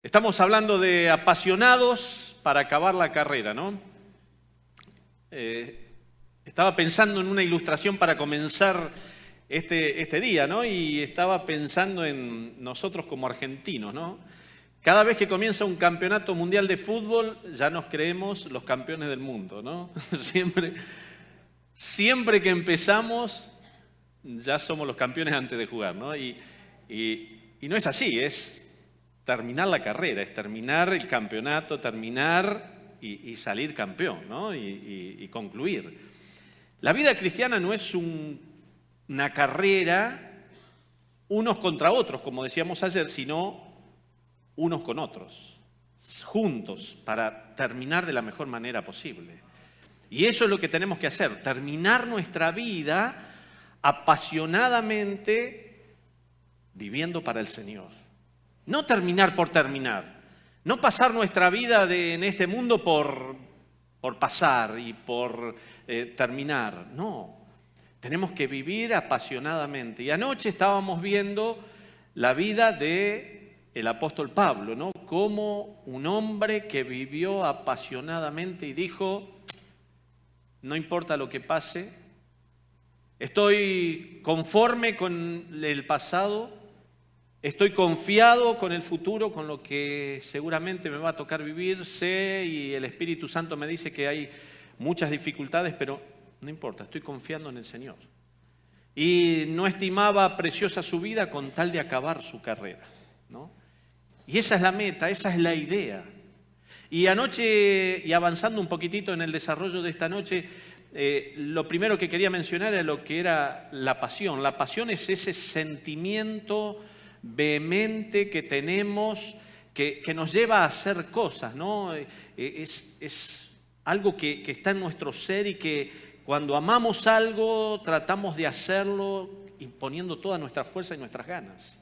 Estamos hablando de apasionados para acabar la carrera, ¿no? Estaba pensando en una ilustración para comenzar este día, ¿no? Y estaba pensando en nosotros como argentinos, ¿no? Cada vez que comienza un campeonato mundial de fútbol, ya nos creemos los campeones del mundo, ¿no? Siempre que empezamos, ya somos los campeones antes de jugar, ¿no? Y no es así, es terminar la carrera, es terminar el campeonato, terminar y salir campeón, ¿no? Y concluir. La vida cristiana no es una carrera unos contra otros, como decíamos ayer, sino unos con otros, juntos, para terminar de la mejor manera posible. Y eso es lo que tenemos que hacer, terminar nuestra vida apasionadamente viviendo para el Señor. No terminar por terminar, no pasar nuestra vida en este mundo por pasar y por terminar, no. Tenemos que vivir apasionadamente. Y anoche estábamos viendo la vida del apóstol Pablo, ¿no? Como un hombre que vivió apasionadamente y dijo, no importa lo que pase, estoy conforme con el pasado, estoy confiado con el futuro, con lo que seguramente me va a tocar vivir, sé y el Espíritu Santo me dice que hay muchas dificultades, pero no importa, estoy confiando en el Señor. Y no estimaba preciosa su vida con tal de acabar su carrera, ¿no? Y esa es la meta, esa es la idea. Y anoche, y avanzando un poquitito en el desarrollo de esta noche, lo primero que quería mencionar era lo que era la pasión. La pasión es ese sentimiento vehemente que tenemos, que nos lleva a hacer cosas, ¿no? Es algo que está en nuestro ser y que cuando amamos algo tratamos de hacerlo y poniendo toda nuestra fuerza y nuestras ganas.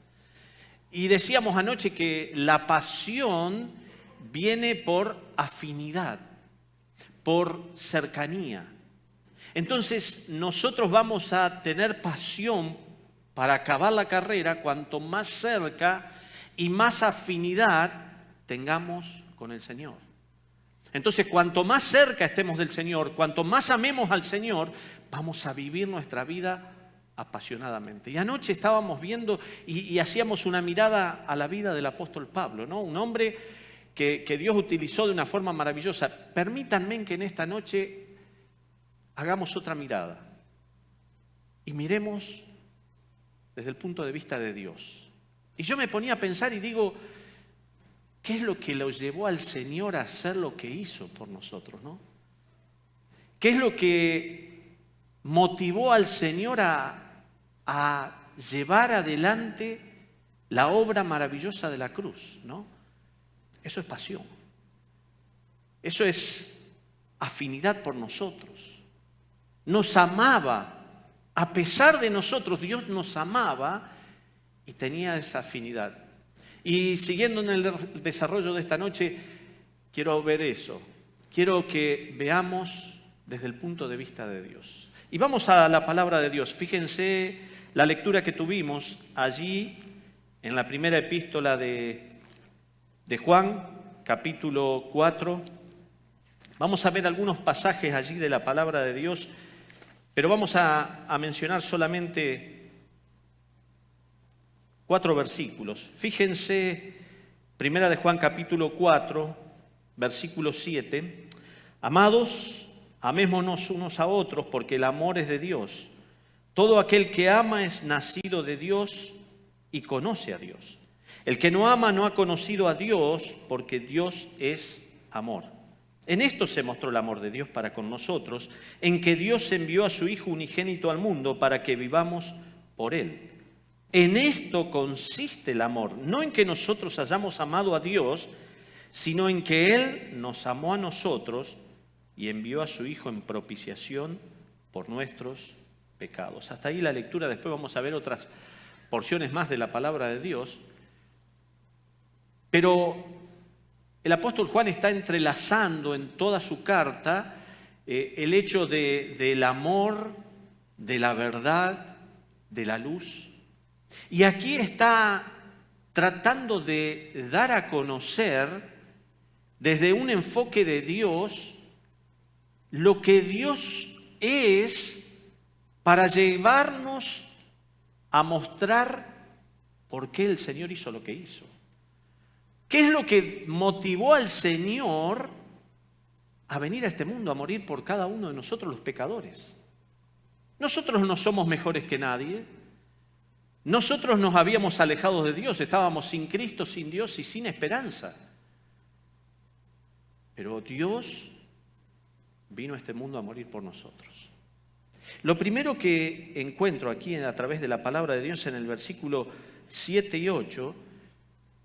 Y decíamos anoche que la pasión viene por afinidad, por cercanía. Entonces nosotros vamos a tener pasión para acabar la carrera cuanto más cerca y más afinidad tengamos con el Señor. Entonces, cuanto más cerca estemos del Señor, cuanto más amemos al Señor, vamos a vivir nuestra vida apasionadamente. Y anoche estábamos viendo y hacíamos una mirada a la vida del apóstol Pablo, ¿no? Un hombre que Dios utilizó de una forma maravillosa. Permítanme que en esta noche hagamos otra mirada y miremos desde el punto de vista de Dios. Y yo me ponía a pensar y digo, ¿qué es lo que lo llevó al Señor a hacer lo que hizo por nosotros, ¿no? ¿Qué es lo que motivó al Señor a llevar adelante la obra maravillosa de la cruz, ¿no? Eso es pasión. Eso es afinidad por nosotros. Nos amaba. A pesar de nosotros, Dios nos amaba y tenía esa afinidad. Y siguiendo en el desarrollo de esta noche, quiero ver eso. Quiero que veamos desde el punto de vista de Dios. Y vamos a la palabra de Dios. Fíjense la lectura que tuvimos allí en la primera epístola de Juan, capítulo 4. Vamos a ver algunos pasajes allí de la palabra de Dios. Pero vamos a mencionar solamente 4 versículos. Fíjense, primera de Juan capítulo 4, versículo 7. Amados, amémonos unos a otros porque el amor es de Dios. Todo aquel que ama es nacido de Dios y conoce a Dios. El que no ama no ha conocido a Dios porque Dios es amor. En esto se mostró el amor de Dios para con nosotros, en que Dios envió a su Hijo unigénito al mundo para que vivamos por Él. En esto consiste el amor, no en que nosotros hayamos amado a Dios, sino en que Él nos amó a nosotros y envió a su Hijo en propiciación por nuestros pecados. Hasta ahí la lectura, después vamos a ver otras porciones más de la palabra de Dios. Pero el apóstol Juan está entrelazando en toda su carta el hecho del amor, de la verdad, de la luz. Y aquí está tratando de dar a conocer desde un enfoque de Dios lo que Dios es para llevarnos a mostrar por qué el Señor hizo lo que hizo. ¿Qué es lo que motivó al Señor a venir a este mundo, a morir por cada uno de nosotros los pecadores? Nosotros no somos mejores que nadie. Nosotros nos habíamos alejado de Dios, estábamos sin Cristo, sin Dios y sin esperanza. Pero Dios vino a este mundo a morir por nosotros. Lo primero que encuentro aquí a través de la palabra de Dios en el versículo 7 y 8,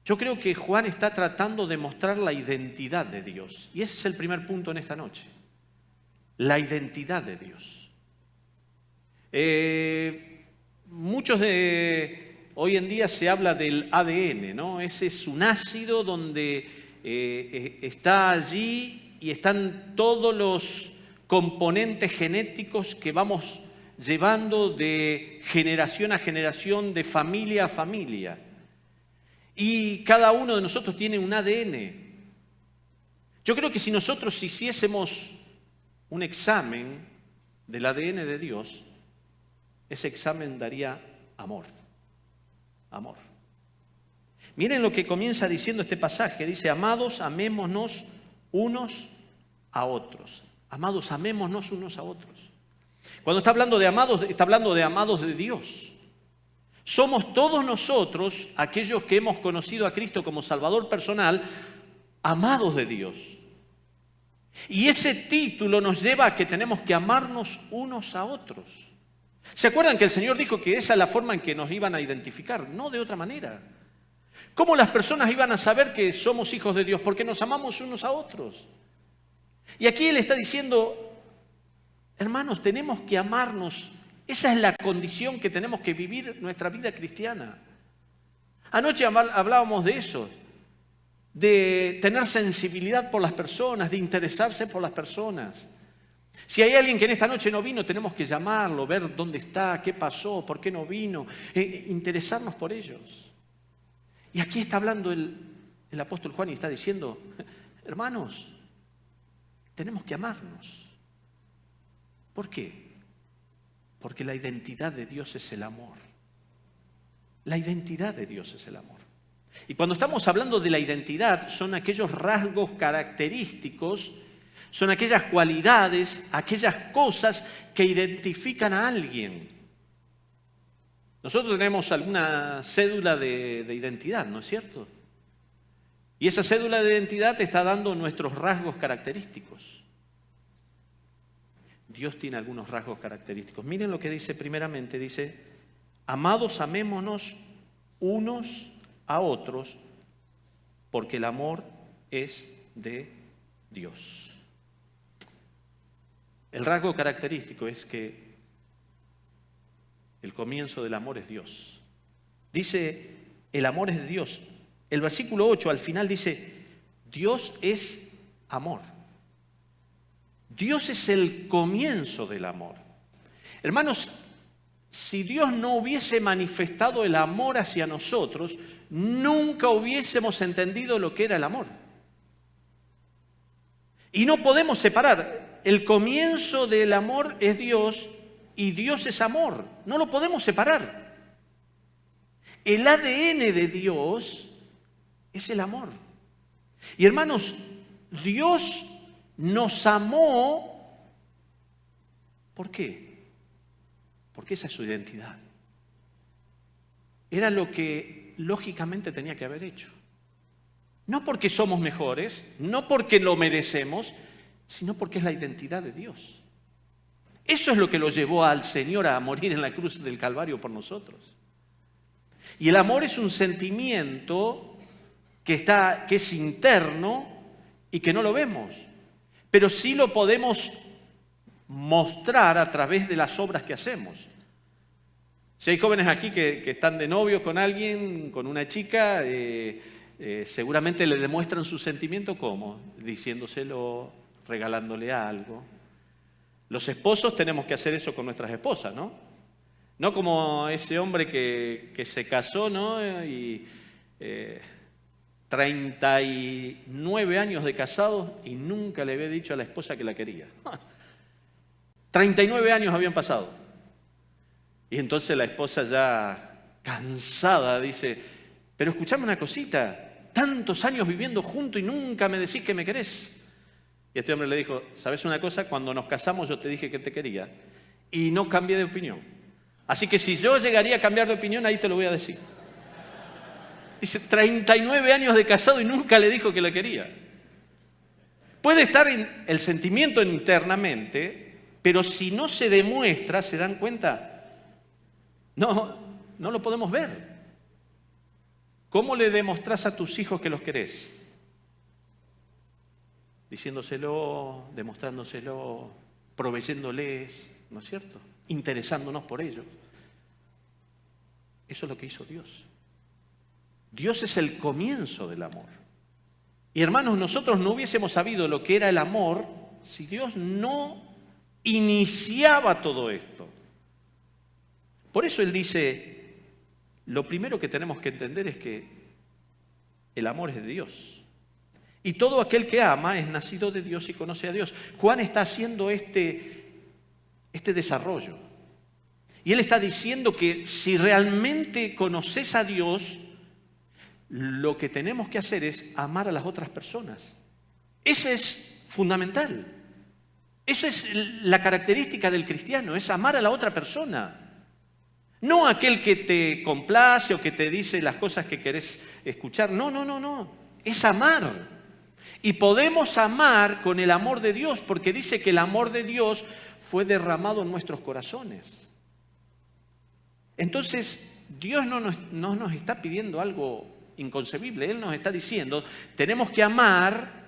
yo creo que Juan está tratando de mostrar la identidad de Dios. Y ese es el primer punto en esta noche. La identidad de Dios. Muchos de hoy en día se habla del ADN, ¿no? Ese es un ácido donde está allí y están todos los componentes genéticos que vamos llevando de generación a generación, de familia a familia. Y cada uno de nosotros tiene un ADN. Yo creo que si nosotros hiciésemos un examen del ADN de Dios, ese examen daría amor. Amor. Miren lo que comienza diciendo este pasaje. Dice, amados, amémonos unos a otros. Amados, amémonos unos a otros. Cuando está hablando de amados, está hablando de amados de Dios. Somos todos nosotros, aquellos que hemos conocido a Cristo como Salvador personal, amados de Dios. Y ese título nos lleva a que tenemos que amarnos unos a otros. ¿Se acuerdan que el Señor dijo que esa es la forma en que nos iban a identificar? No de otra manera. ¿Cómo las personas iban a saber que somos hijos de Dios? Porque nos amamos unos a otros. Y aquí Él está diciendo, hermanos, tenemos que amarnos. Esa es la condición que tenemos que vivir nuestra vida cristiana. Anoche hablábamos de eso, de tener sensibilidad por las personas, de interesarse por las personas. Si hay alguien que en esta noche no vino, tenemos que llamarlo, ver dónde está, qué pasó, por qué no vino, interesarnos por ellos. Y aquí está hablando el apóstol Juan y está diciendo, hermanos, tenemos que amarnos. ¿Por qué? Porque la identidad de Dios es el amor. La identidad de Dios es el amor. Y cuando estamos hablando de la identidad, son aquellos rasgos característicos, son aquellas cualidades, aquellas cosas que identifican a alguien. Nosotros tenemos alguna cédula de identidad, ¿no es cierto? Y esa cédula de identidad te está dando nuestros rasgos característicos. Dios tiene algunos rasgos característicos. Miren lo que dice primeramente, dice, amados, amémonos unos a otros, porque el amor es de Dios. El rasgo característico es que el comienzo del amor es Dios. Dice, el amor es de Dios. El versículo 8 al final dice, Dios es amor. Dios es el comienzo del amor. Hermanos, si Dios no hubiese manifestado el amor hacia nosotros, nunca hubiésemos entendido lo que era el amor. Y no podemos separar. El comienzo del amor es Dios y Dios es amor. No lo podemos separar. El ADN de Dios es el amor. Y hermanos, Dios nos amó. ¿Por qué? Porque esa es su identidad. Era lo que lógicamente tenía que haber hecho. No porque somos mejores, no porque lo merecemos, sino porque es la identidad de Dios. Eso es lo que lo llevó al Señor a morir en la cruz del Calvario por nosotros. Y el amor es un sentimiento que es interno y que no lo vemos. Pero sí lo podemos mostrar a través de las obras que hacemos. Si hay jóvenes aquí que están de novio con alguien, con una chica, seguramente le demuestran su sentimiento ¿cómo? Diciéndoselo, regalándole algo. Los esposos tenemos que hacer eso con nuestras esposas, ¿no? No como ese hombre que se casó, ¿no? Y 39 años de casado y nunca le había dicho a la esposa que la quería. 39 años habían pasado. Y entonces la esposa ya cansada dice, pero escuchame una cosita, tantos años viviendo juntos y nunca me decís que me querés. Y este hombre le dijo, ¿sabes una cosa? Cuando nos casamos yo te dije que te quería y no cambié de opinión. Así que si yo llegaría a cambiar de opinión, ahí te lo voy a decir. Dice, 39 años de casado y nunca le dijo que la quería. Puede estar el sentimiento internamente, pero si no se demuestra, ¿se dan cuenta? No lo podemos ver. ¿Cómo le demostrás a tus hijos que los querés? Diciéndoselo, demostrándoselo, proveyéndoles, ¿no es cierto? Interesándonos por ellos. Eso es lo que hizo Dios. Dios es el comienzo del amor. Y hermanos, nosotros no hubiésemos sabido lo que era el amor si Dios no iniciaba todo esto. Por eso Él dice, lo primero que tenemos que entender es que el amor es de Dios. Y todo aquel que ama es nacido de Dios y conoce a Dios. Juan está haciendo este desarrollo. Y él está diciendo que si realmente conoces a Dios, lo que tenemos que hacer es amar a las otras personas. Ese es fundamental. Esa es la característica del cristiano, es amar a la otra persona. No aquel que te complace o que te dice las cosas que querés escuchar. No. Es amar. Y podemos amar con el amor de Dios, porque dice que el amor de Dios fue derramado en nuestros corazones. Entonces, Dios no nos está pidiendo algo inconcebible. Él nos está diciendo, tenemos que amar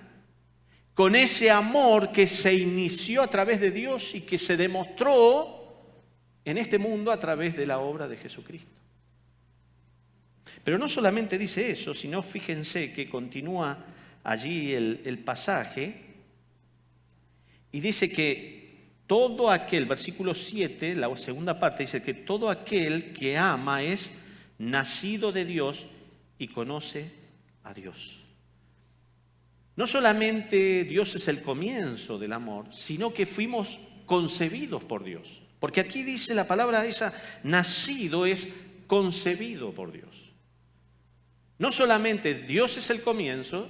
con ese amor que se inició a través de Dios y que se demostró en este mundo a través de la obra de Jesucristo. Pero no solamente dice eso, sino fíjense que continúa allí el pasaje y dice que todo aquel, versículo 7, la segunda parte dice que todo aquel que ama es nacido de Dios y conoce a Dios. No solamente Dios es el comienzo del amor, sino que fuimos concebidos por Dios. Porque aquí dice la palabra esa, nacido es concebido por Dios. No solamente Dios es el comienzo,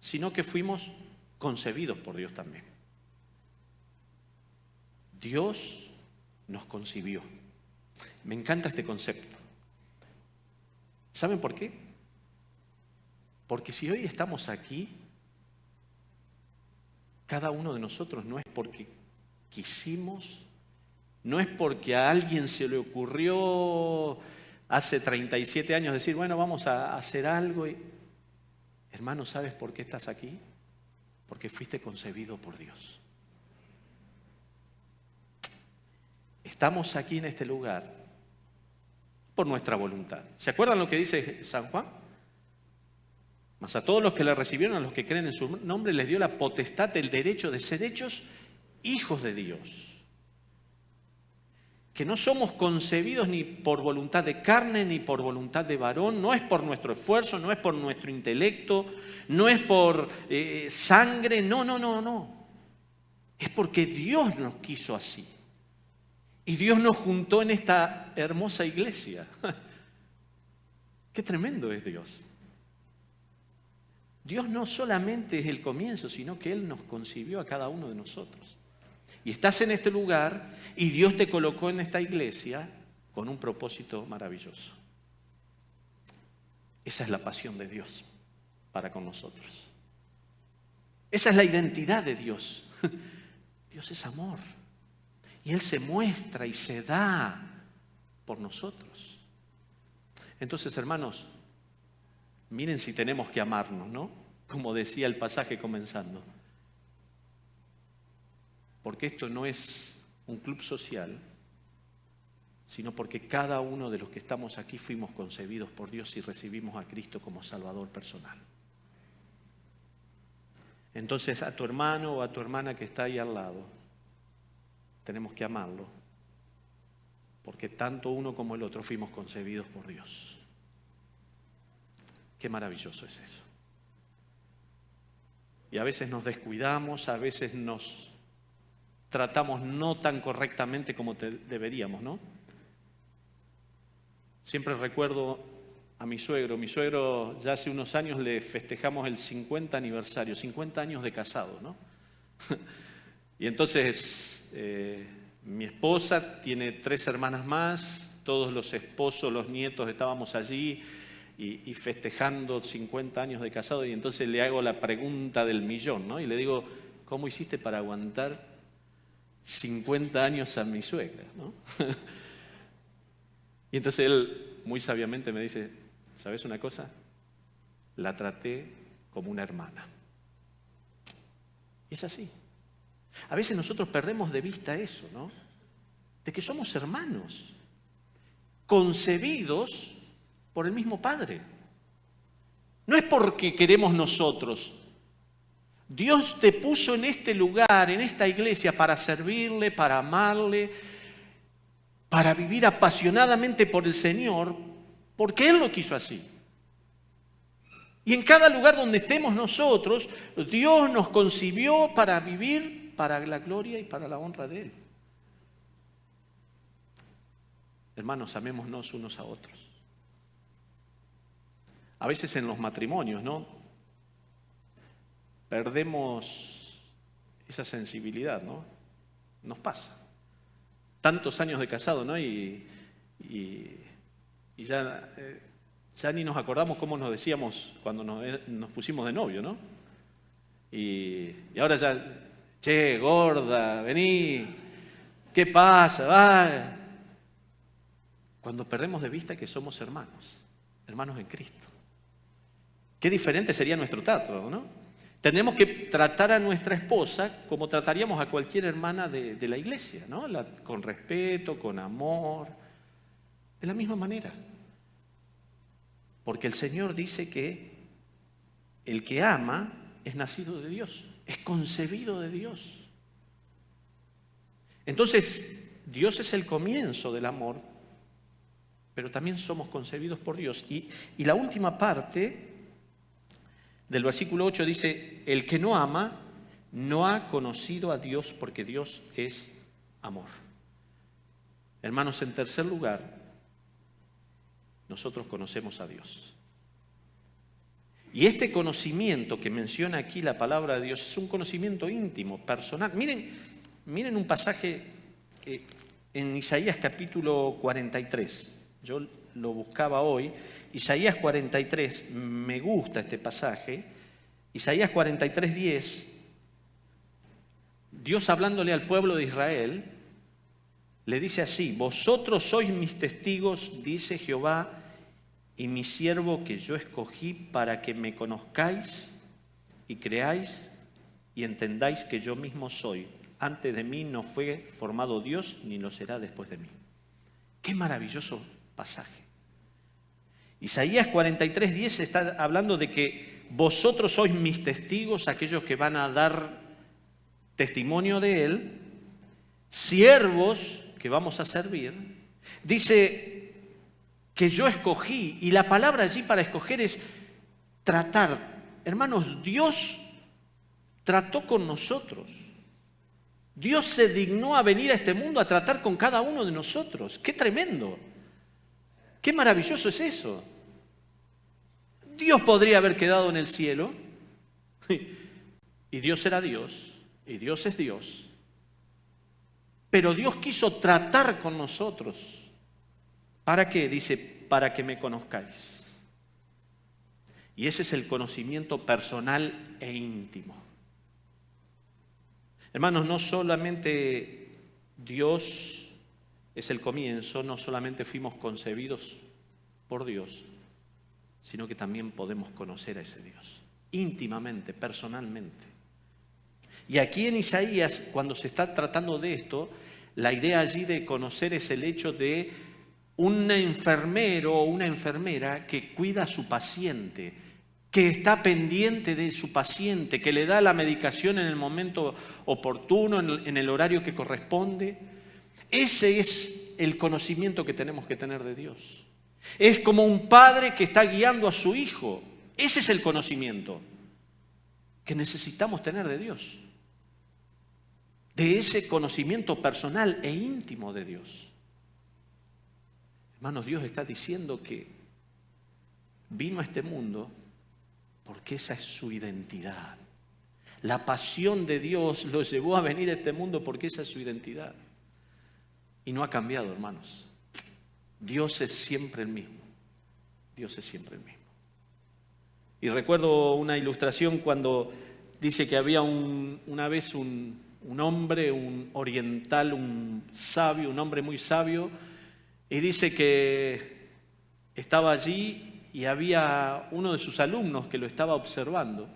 sino que fuimos concebidos por Dios también. Dios nos concibió. Me encanta este concepto. ¿Saben por qué? Porque si hoy estamos aquí, cada uno de nosotros no es porque quisimos, no es porque a alguien se le ocurrió hace 37 años decir, bueno, vamos a hacer algo. Hermano, ¿sabes por qué estás aquí? Porque fuiste concebido por Dios. Estamos aquí en este lugar por nuestra voluntad. ¿Se acuerdan lo que dice San Juan? Mas a todos los que le recibieron, a los que creen en su nombre, les dio la potestad del derecho de ser hechos hijos de Dios. Que no somos concebidos ni por voluntad de carne, ni por voluntad de varón, no es por nuestro esfuerzo, no es por nuestro intelecto, no es por sangre, no. Es porque Dios nos quiso así. Y Dios nos juntó en esta hermosa iglesia. Qué tremendo es Dios. Dios no solamente es el comienzo, sino que Él nos concibió a cada uno de nosotros. Y estás en este lugar y Dios te colocó en esta iglesia con un propósito maravilloso. Esa es la pasión de Dios para con nosotros. Esa es la identidad de Dios. Dios es amor. Y Él se muestra y se da por nosotros. Entonces, hermanos, miren si tenemos que amarnos, ¿no? Como decía el pasaje comenzando. Porque esto no es un club social, sino porque cada uno de los que estamos aquí fuimos concebidos por Dios y recibimos a Cristo como Salvador personal. Entonces, a tu hermano o a tu hermana que está ahí al lado, tenemos que amarlo, porque tanto uno como el otro fuimos concebidos por Dios. Qué maravilloso es eso. Y a veces nos descuidamos, a veces nos tratamos no tan correctamente como deberíamos, ¿no? Siempre recuerdo a mi suegro. Mi suegro ya hace unos años le festejamos el 50 aniversario, 50 años de casado, ¿no? Y entonces mi esposa tiene 3 hermanas más, todos los esposos, los nietos estábamos allí y festejando 50 años de casado, y entonces le hago la pregunta del millón, ¿no? Y le digo, ¿cómo hiciste para aguantar 50 años a mi suegra, ¿no? Y entonces él muy sabiamente me dice, ¿sabes una cosa? La traté como una hermana. Y es así. A veces nosotros perdemos de vista eso, ¿no? De que somos hermanos, concebidos por el mismo Padre. No es porque queremos nosotros. Dios te puso en este lugar, en esta iglesia, para servirle, para amarle, para vivir apasionadamente por el Señor, porque Él lo quiso así. Y en cada lugar donde estemos nosotros, Dios nos concibió para vivir para la gloria y para la honra de Él. Hermanos, amémonos unos a otros. A veces en los matrimonios, ¿no? Perdemos esa sensibilidad, ¿no? Nos pasa. Tantos años de casado, ¿no? Y ya ni nos acordamos cómo nos decíamos cuando nos pusimos de novio, ¿no? Y ahora ya, che, gorda, vení, ¿qué pasa? Va. Cuando perdemos de vista que somos hermanos, hermanos en Cristo. Qué diferente sería nuestro trato, ¿no? Tenemos que tratar a nuestra esposa como trataríamos a cualquier hermana de la iglesia, ¿no? Con respeto, con amor, de la misma manera. Porque el Señor dice que el que ama es nacido de Dios, es concebido de Dios. Entonces, Dios es el comienzo del amor, pero también somos concebidos por Dios. Y la última parte del versículo 8 dice, el que no ama no ha conocido a Dios porque Dios es amor. Hermanos, en tercer lugar, nosotros conocemos a Dios. Y este conocimiento que menciona aquí la palabra de Dios es un conocimiento íntimo, personal. Miren un pasaje en Isaías capítulo 43. Yo lo buscaba hoy. Isaías 43, me gusta este pasaje. Isaías 43:10, Dios hablándole al pueblo de Israel, le dice así, vosotros sois mis testigos, dice Jehová, y mi siervo que yo escogí para que me conozcáis y creáis y entendáis que yo mismo soy. Antes de mí no fue formado Dios, ni lo será después de mí. Qué maravilloso pasaje. Isaías 43:10 está hablando de que vosotros sois mis testigos, aquellos que van a dar testimonio de Él, siervos que vamos a servir. Dice que yo escogí, y la palabra allí para escoger es tratar. Hermanos, Dios trató con nosotros. Dios se dignó a venir a este mundo a tratar con cada uno de nosotros. ¡Qué tremendo! ¡Qué maravilloso es eso! Dios podría haber quedado en el cielo, y Dios era Dios, y Dios es Dios. Pero Dios quiso tratar con nosotros. ¿Para qué? Dice, para que me conozcáis. Y ese es el conocimiento personal e íntimo. Hermanos, no solamente Dios es el comienzo, no solamente fuimos concebidos por Dios, sino que también podemos conocer a ese Dios, íntimamente, personalmente. Y aquí en Isaías, cuando se está tratando de esto, la idea allí de conocer es el hecho de un enfermero o una enfermera que cuida a su paciente, que está pendiente de su paciente, que le da la medicación en el momento oportuno, en el horario que corresponde. Ese es el conocimiento que tenemos que tener de Dios. Es como un padre que está guiando a su hijo Ese es el conocimiento que necesitamos tener de Dios. De ese conocimiento personal e íntimo de Dios. Hermanos, Dios está diciendo que vino a este mundo porque esa es su identidad. La pasión de Dios lo llevó a venir a este mundo porque esa es su identidad. Y no ha cambiado, hermanos. Dios es siempre el mismo. Dios es siempre el mismo. Y recuerdo una ilustración cuando dice que había una vez un hombre, un oriental, un sabio, un hombre muy sabio, y dice que estaba allí y había uno de sus alumnos que lo estaba observando.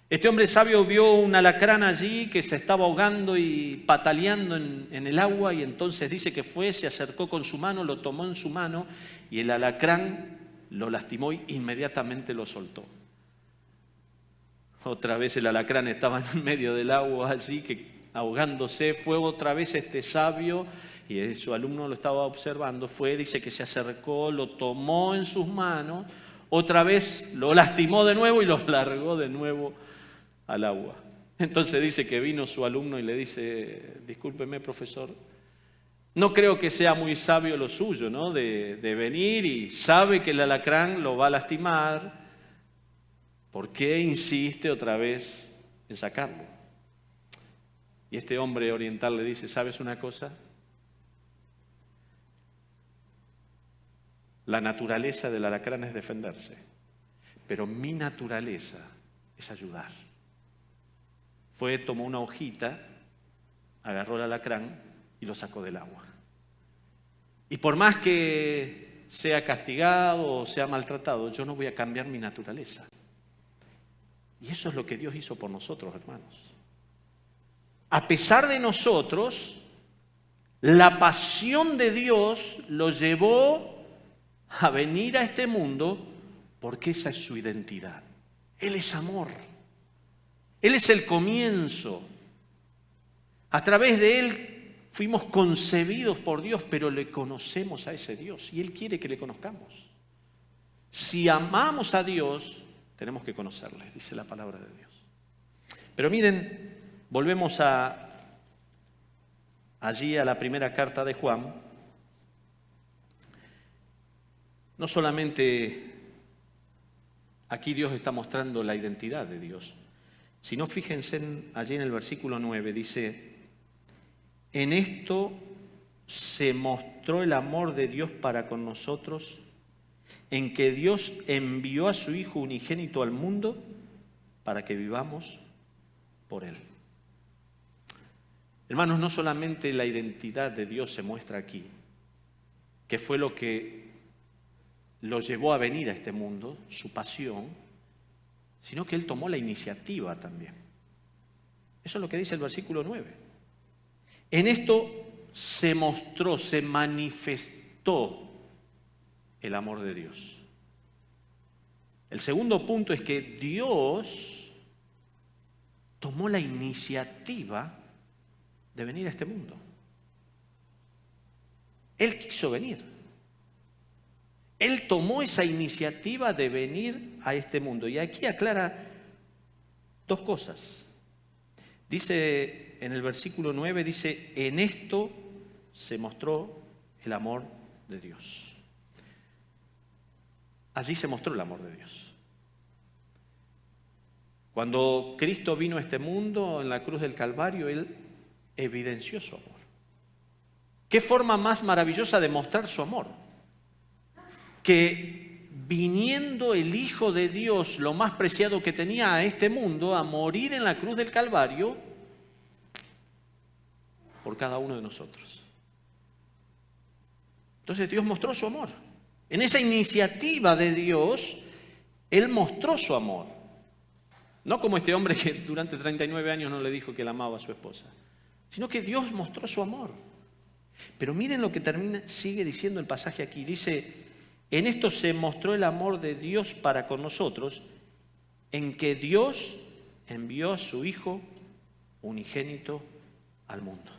Este hombre sabio vio un alacrán allí que se estaba ahogando y pataleando en el agua, y entonces dice que fue, se acercó con su mano, lo tomó en su mano y el alacrán lo lastimó y inmediatamente lo soltó. Otra vez el alacrán estaba en medio del agua allí, que ahogándose. Fue otra vez este sabio y su alumno lo estaba observando. Fue, dice que se acercó, lo tomó en sus manos, otra vez lo lastimó de nuevo y lo largó de nuevo al agua. Entonces dice que vino su alumno y le dice: discúlpeme, profesor, no creo que sea muy sabio lo suyo, ¿no? De venir y sabe que el alacrán lo va a lastimar. ¿Por qué insiste otra vez en sacarlo? Y este hombre oriental le dice: ¿sabes una cosa? La naturaleza del alacrán es defenderse, pero mi naturaleza es ayudar. Fue, tomó una hojita, agarró el alacrán y lo sacó del agua. Y por más que sea castigado o sea maltratado, yo no voy a cambiar mi naturaleza. Y eso es lo que Dios hizo por nosotros, hermanos. A pesar de nosotros, la pasión de Dios lo llevó a venir a este mundo porque esa es su identidad. Él es amor. Él es el comienzo. A través de Él fuimos concebidos por Dios, pero le conocemos a ese Dios y Él quiere que le conozcamos. Si amamos a Dios, tenemos que conocerle, dice la palabra de Dios. Pero miren, volvemos allí a la primera carta de Juan. No solamente aquí Dios está mostrando la identidad de Dios, sino fíjense allí en el versículo 9, dice: en esto se mostró el amor de Dios para con nosotros, en que Dios envió a su Hijo unigénito al mundo para que vivamos por Él. Hermanos, no solamente la identidad de Dios se muestra aquí, que fue lo que lo llevó a venir a este mundo, su pasión, sino que Él tomó la iniciativa también. Eso es lo que dice el versículo 9. En esto se mostró, se manifestó el amor de Dios. El segundo punto es que Dios tomó la iniciativa de venir a este mundo. Él quiso venir. Él tomó esa iniciativa de venir a este mundo. Y aquí aclara dos cosas. Dice en el versículo 9, dice: en esto se mostró el amor de Dios. Allí se mostró el amor de Dios. Cuando Cristo vino a este mundo en la cruz del Calvario, Él evidenció su amor. ¿Qué forma más maravillosa de mostrar su amor? Que viniendo el Hijo de Dios, lo más preciado que tenía a este mundo, a morir en la cruz del Calvario por cada uno de nosotros. Entonces Dios mostró su amor. En esa iniciativa de Dios, Él mostró su amor. No como este hombre que durante 39 años no le dijo que él amaba a su esposa, sino que Dios mostró su amor. Pero miren lo que sigue diciendo el pasaje aquí. Dice: en esto se mostró el amor de Dios para con nosotros, en que Dios envió a su Hijo unigénito al mundo.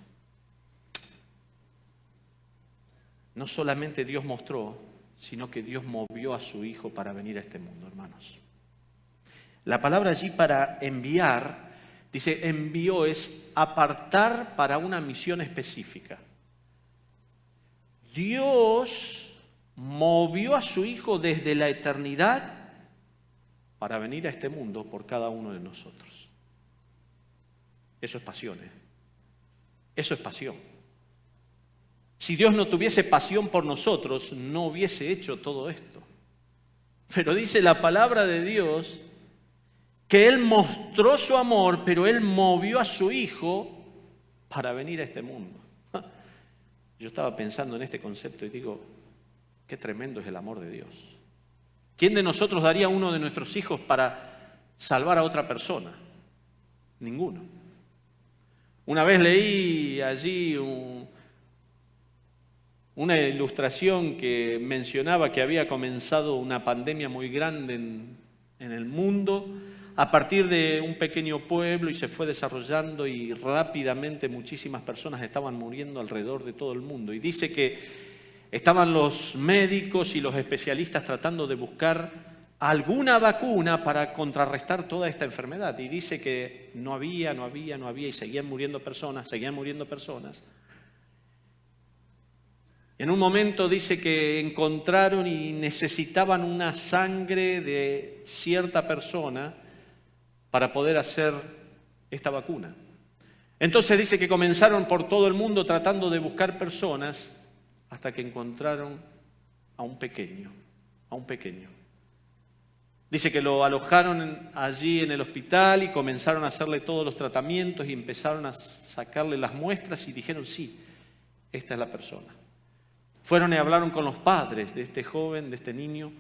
No solamente Dios mostró, sino que Dios movió a su Hijo para venir a este mundo, hermanos. La palabra allí para enviar, dice envió, es apartar para una misión específica. Dios movió a su Hijo desde la eternidad para venir a este mundo por cada uno de nosotros. Eso es pasión, ¿eh? Eso es pasión. Si Dios no tuviese pasión por nosotros, no hubiese hecho todo esto. Pero dice la palabra de Dios que Él mostró su amor, pero Él movió a su Hijo para venir a este mundo. Yo estaba pensando en este concepto y digo, qué tremendo es el amor de Dios. ¿Quién de nosotros daría uno de nuestros hijos para salvar a otra persona? Ninguno. Una vez leí allí una ilustración que mencionaba que había comenzado una pandemia muy grande en el mundo a partir de un pequeño pueblo y se fue desarrollando y rápidamente muchísimas personas estaban muriendo alrededor de todo el mundo. Y dice que estaban los médicos y los especialistas tratando de buscar alguna vacuna para contrarrestar toda esta enfermedad. Y dice que no había y seguían muriendo personas. En un momento dice que encontraron y necesitaban una sangre de cierta persona para poder hacer esta vacuna. Entonces dice que comenzaron por todo el mundo tratando de buscar personas hasta que encontraron a un pequeño. Dice que lo alojaron allí en el hospital y comenzaron a hacerle todos los tratamientos y empezaron a sacarle las muestras y dijeron, sí, esta es la persona. Fueron y hablaron con los padres de este joven, de este niño,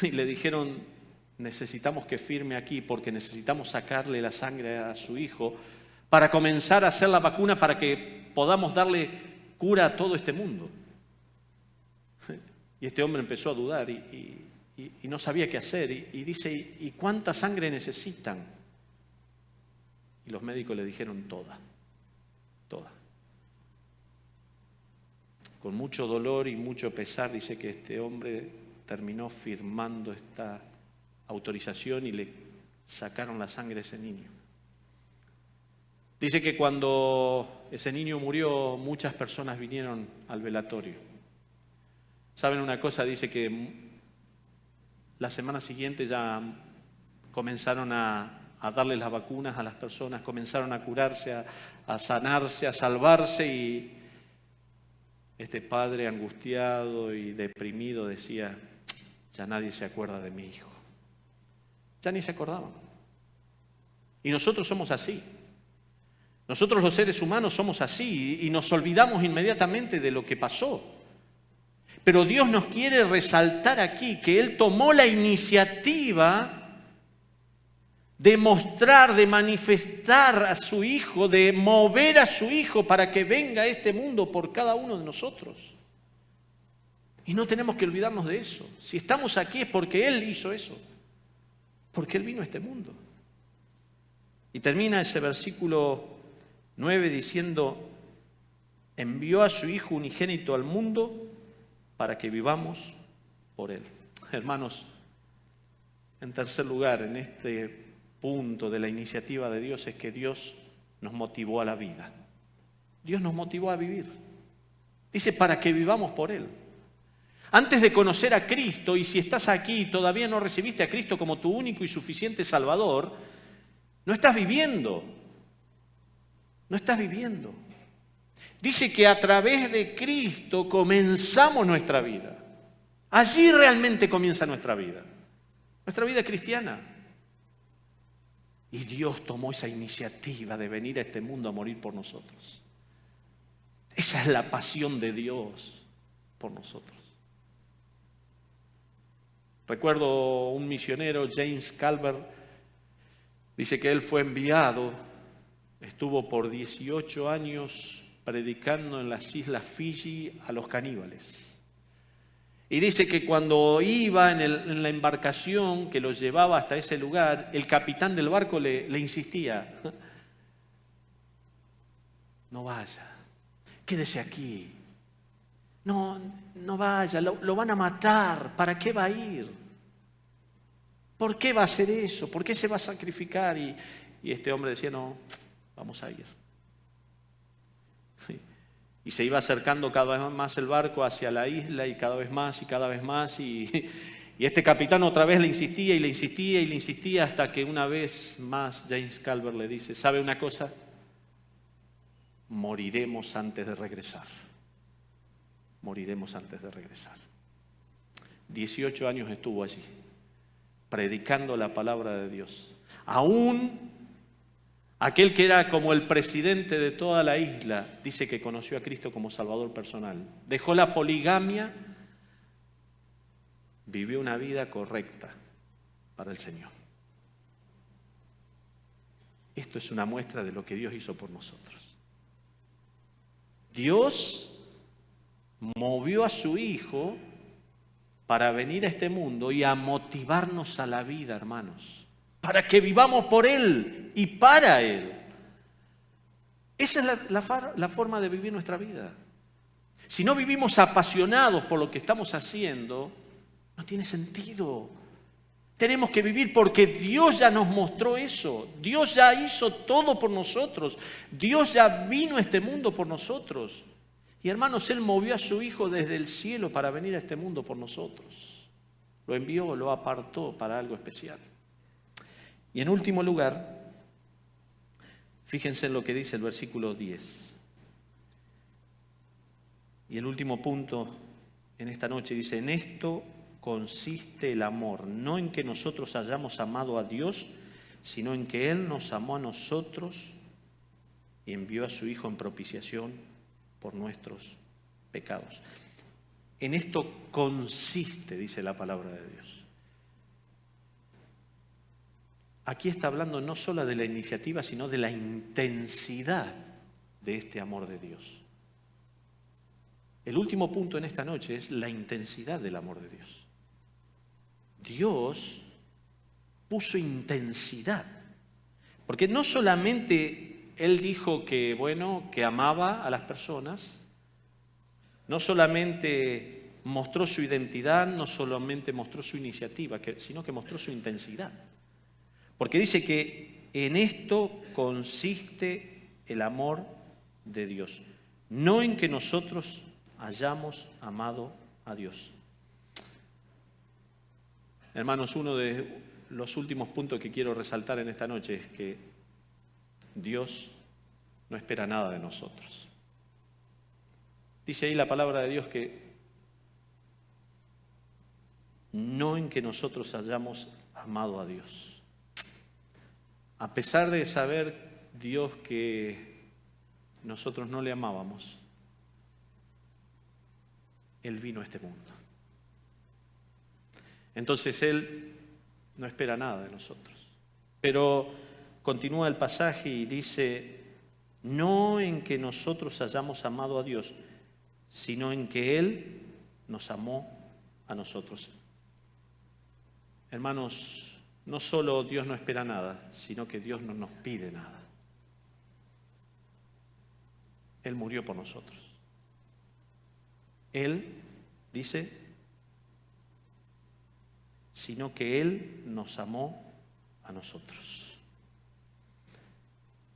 y le dijeron, necesitamos que firme aquí porque necesitamos sacarle la sangre a su hijo para comenzar a hacer la vacuna para que podamos darle cura a todo este mundo. Y este hombre empezó a dudar y no sabía qué hacer. Y dice, ¿y cuánta sangre necesitan? Y los médicos le dijeron, toda. Con mucho dolor y mucho pesar, dice que este hombre terminó firmando esta autorización y le sacaron la sangre a ese niño. Dice que cuando ese niño murió, muchas personas vinieron al velatorio. ¿Saben una cosa? Dice que la semana siguiente ya comenzaron a darles las vacunas a las personas, comenzaron a curarse, a sanarse, a salvarse, y este padre angustiado y deprimido decía, ya nadie se acuerda de mi hijo. Ya ni se acordaban. Y nosotros somos así. Nosotros los seres humanos somos así y nos olvidamos inmediatamente de lo que pasó. Pero Dios nos quiere resaltar aquí que Él tomó la iniciativa de mostrar, de manifestar a su Hijo, de mover a su Hijo para que venga a este mundo por cada uno de nosotros. Y no tenemos que olvidarnos de eso. Si estamos aquí es porque Él hizo eso, porque Él vino a este mundo. Y termina ese versículo 9 diciendo, envió a su Hijo unigénito al mundo para que vivamos por Él. Hermanos, en tercer lugar, en este punto de la iniciativa de Dios es que Dios nos motivó a la vida. Dios nos motivó a vivir. Dice, para que vivamos por Él. Antes de conocer a Cristo, y si estás aquí y todavía no recibiste a Cristo como tu único y suficiente Salvador, no estás viviendo. No estás viviendo. Dice que a través de Cristo comenzamos nuestra vida. Allí realmente comienza nuestra vida cristiana. Y Dios tomó esa iniciativa de venir a este mundo a morir por nosotros. Esa es la pasión de Dios por nosotros. Recuerdo un misionero, James Calvert, dice que él fue enviado, estuvo por 18 años predicando en las islas Fiji a los caníbales. Y dice que cuando iba en la embarcación que los llevaba hasta ese lugar, el capitán del barco le insistía, no vaya, quédese aquí, no vaya, lo van a matar, ¿para qué va a ir? ¿Por qué va a hacer eso? ¿Por qué se va a sacrificar? Y este hombre decía, no, vamos a ir. Y se iba acercando cada vez más el barco hacia la isla y cada vez más y cada vez más. Y este capitán otra vez le insistía y le insistía y le insistía hasta que una vez más James Calvert le dice, ¿sabe una cosa? Moriremos antes de regresar. Moriremos antes de regresar. 18 años estuvo allí, predicando la palabra de Dios. Aún aquel que era como el presidente de toda la isla, dice que conoció a Cristo como Salvador personal. Dejó la poligamia, vivió una vida correcta para el Señor. Esto es una muestra de lo que Dios hizo por nosotros. Dios movió a su Hijo para venir a este mundo y a motivarnos a la vida, hermanos, para que vivamos por Él y para Él. Esa es la forma de vivir nuestra vida. Si no vivimos apasionados por lo que estamos haciendo, no tiene sentido. Tenemos que vivir porque Dios ya nos mostró eso. Dios ya hizo todo por nosotros. Dios ya vino a este mundo por nosotros. Y hermanos, Él movió a su Hijo desde el cielo para venir a este mundo por nosotros. Lo envió, lo apartó para algo especial. Y en último lugar, fíjense en lo que dice el versículo 10. Y el último punto en esta noche dice, en esto consiste el amor, no en que nosotros hayamos amado a Dios, sino en que Él nos amó a nosotros y envió a su Hijo en propiciación por nuestros pecados. En esto consiste, dice la palabra de Dios. Aquí está hablando no solo de la iniciativa, sino de la intensidad de este amor de Dios. El último punto en esta noche es la intensidad del amor de Dios. Dios puso intensidad, porque no solamente Él dijo que, bueno, que amaba a las personas, no solamente mostró su identidad, no solamente mostró su iniciativa, sino que mostró su intensidad. Porque dice que en esto consiste el amor de Dios, no en que nosotros hayamos amado a Dios. Hermanos, uno de los últimos puntos que quiero resaltar en esta noche es que Dios no espera nada de nosotros. Dice ahí la palabra de Dios que no en que nosotros hayamos amado a Dios. A pesar de saber Dios que nosotros no le amábamos, Él vino a este mundo. Entonces Él no espera nada de nosotros. Pero continúa el pasaje y dice, no en que nosotros hayamos amado a Dios, sino en que Él nos amó a nosotros. Hermanos, no solo Dios no espera nada, sino que Dios no nos pide nada. Él murió por nosotros. Él dice, sino que Él nos amó a nosotros.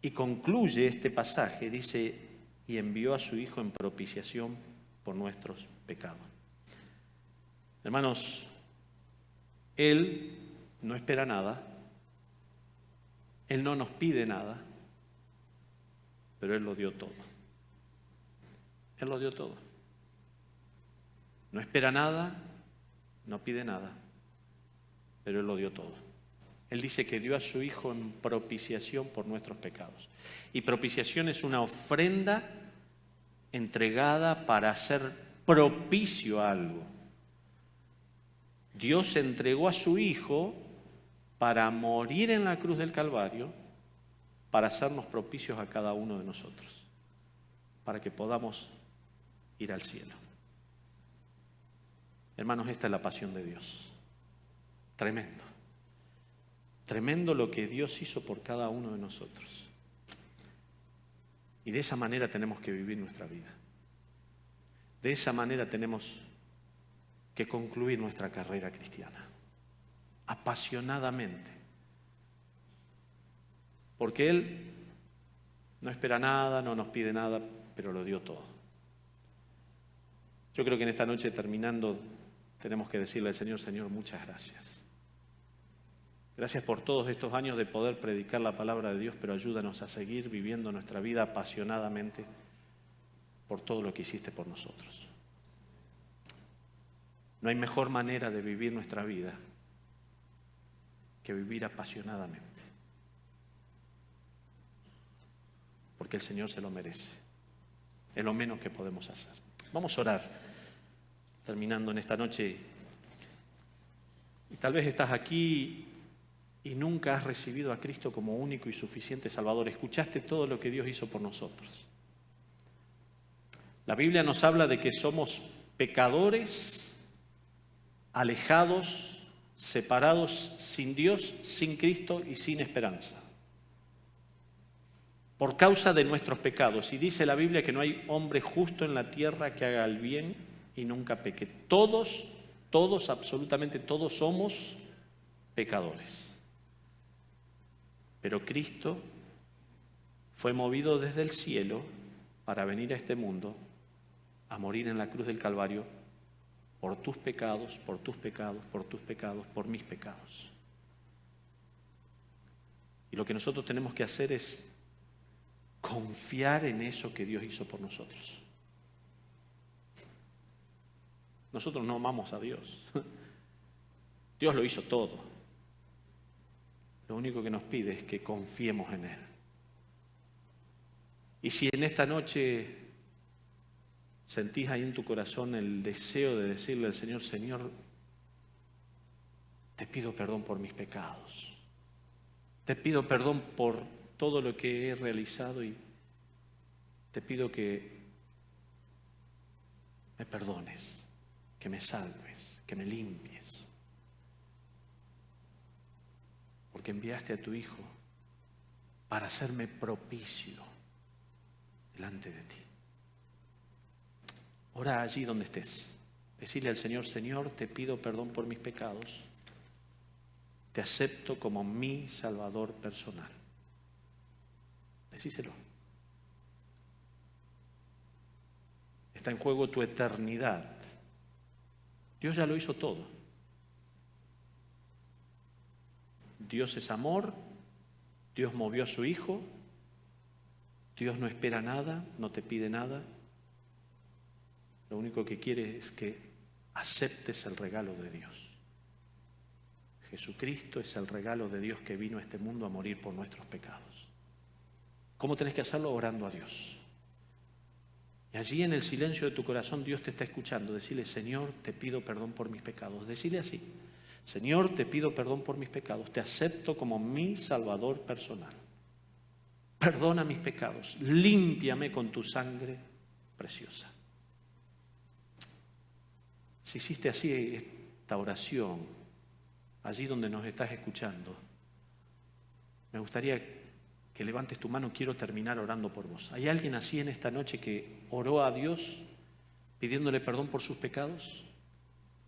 Y concluye este pasaje, dice, y envió a su Hijo en propiciación por nuestros pecados. Hermanos, Él no espera nada, Él no nos pide nada, pero Él lo dio todo. Él lo dio todo. No espera nada, no pide nada, pero Él lo dio todo. Él dice que dio a su Hijo en propiciación por nuestros pecados. Y propiciación es una ofrenda entregada para hacer propicio a algo. Dios entregó a su Hijo para morir en la cruz del Calvario, para hacernos propicios a cada uno de nosotros, para que podamos ir al cielo. Hermanos, esta es la pasión de Dios. Tremendo. Tremendo lo que Dios hizo por cada uno de nosotros. Y de esa manera tenemos que vivir nuestra vida. De esa manera tenemos que concluir nuestra carrera cristiana. apasionadamente. Porque Él no espera nada, no nos pide nada, pero lo dio todo. Yo creo que en esta noche, terminando, tenemos que decirle al Señor: Señor, muchas gracias. Gracias por todos estos años de poder predicar la palabra de Dios, pero ayúdanos a seguir viviendo nuestra vida apasionadamente por todo lo que hiciste por nosotros. No hay mejor manera de vivir nuestra vida que vivir apasionadamente. Porque el Señor se lo merece. Es lo menos que podemos hacer. Vamos a orar, terminando en esta noche. Y tal vez estás aquí y nunca has recibido a Cristo como único y suficiente Salvador. Escuchaste todo lo que Dios hizo por nosotros. La Biblia nos habla de que somos pecadores, alejados, separados, sin Dios, sin Cristo y sin esperanza. Por causa de nuestros pecados. Y dice la Biblia que no hay hombre justo en la tierra que haga el bien y nunca peque. Todos, absolutamente todos somos pecadores. Pero Cristo fue movido desde el cielo para venir a este mundo a morir en la cruz del Calvario por tus pecados, por tus pecados, por tus pecados, por mis pecados. Y lo que nosotros tenemos que hacer es confiar en eso que Dios hizo por nosotros. Nosotros no amamos a Dios. Dios lo hizo todo. Lo único que nos pide es que confiemos en Él. Y si en esta noche sentís ahí en tu corazón el deseo de decirle al Señor: Señor, te pido perdón por mis pecados. Te pido perdón por todo lo que he realizado y te pido que me perdones, que me salves, que me limpies. Porque enviaste a tu Hijo para hacerme propicio delante de ti. Ora allí donde estés. Decirle al Señor: Señor, te pido perdón por mis pecados. Te acepto como mi Salvador personal. Decíselo. Está en juego tu eternidad. Dios ya lo hizo todo. Dios es amor, Dios movió a su Hijo, Dios no espera nada, no te pide nada. Lo único que quiere es que aceptes el regalo de Dios. Jesucristo es el regalo de Dios que vino a este mundo a morir por nuestros pecados. ¿Cómo tenés que hacerlo? Orando a Dios. Y allí en el silencio de tu corazón Dios te está escuchando. Decirle: Señor, te pido perdón por mis pecados. Decirle así: Señor, te pido perdón por mis pecados. Te acepto como mi Salvador personal. Perdona mis pecados. Límpiame con tu sangre preciosa. Si hiciste así esta oración, allí donde nos estás escuchando, me gustaría que levantes tu mano. Quiero terminar orando por vos. ¿Hay alguien así en esta noche que oró a Dios pidiéndole perdón por sus pecados?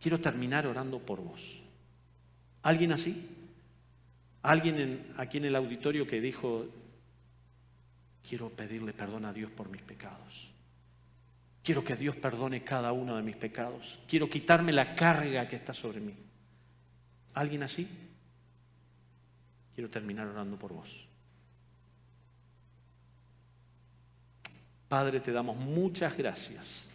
Quiero terminar orando por vos. ¿Alguien así? ¿Alguien aquí en el auditorio que dijo: quiero pedirle perdón a Dios por mis pecados? Quiero que Dios perdone cada uno de mis pecados. Quiero quitarme la carga que está sobre mí. ¿Alguien así? Quiero terminar orando por vos. Padre, te damos muchas gracias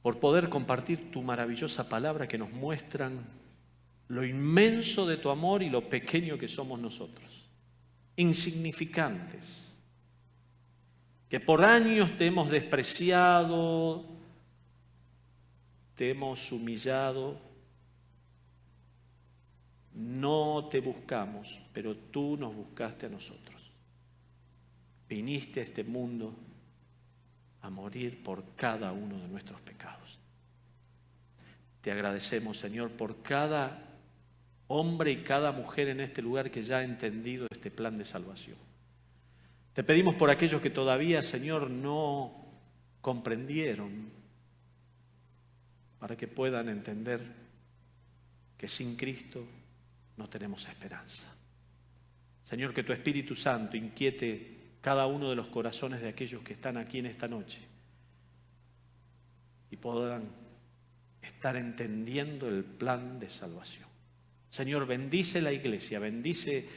por poder compartir tu maravillosa palabra, que nos muestran lo inmenso de tu amor y lo pequeño que somos nosotros, insignificantes, que por años te hemos despreciado, te hemos humillado, no te buscamos, pero tú nos buscaste a nosotros. Viniste a este mundo a morir por cada uno de nuestros pecados. Te agradecemos, Señor, por cada hombre y cada mujer en este lugar que ya ha entendido este plan de salvación. Te pedimos por aquellos que todavía, Señor, no comprendieron, para que puedan entender que sin Cristo no tenemos esperanza. Señor, que tu Espíritu Santo inquiete cada uno de los corazones de aquellos que están aquí en esta noche y puedan estar entendiendo el plan de salvación. Señor, bendice la iglesia, bendice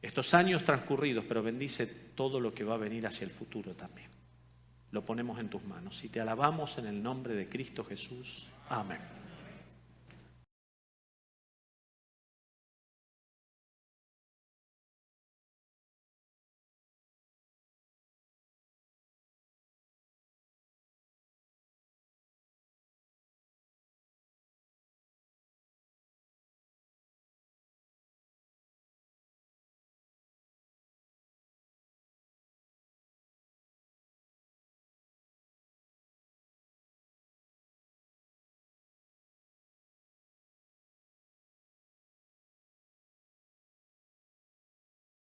estos años transcurridos, pero bendice todo lo que va a venir hacia el futuro también. Lo ponemos en tus manos y te alabamos en el nombre de Cristo Jesús. Amén.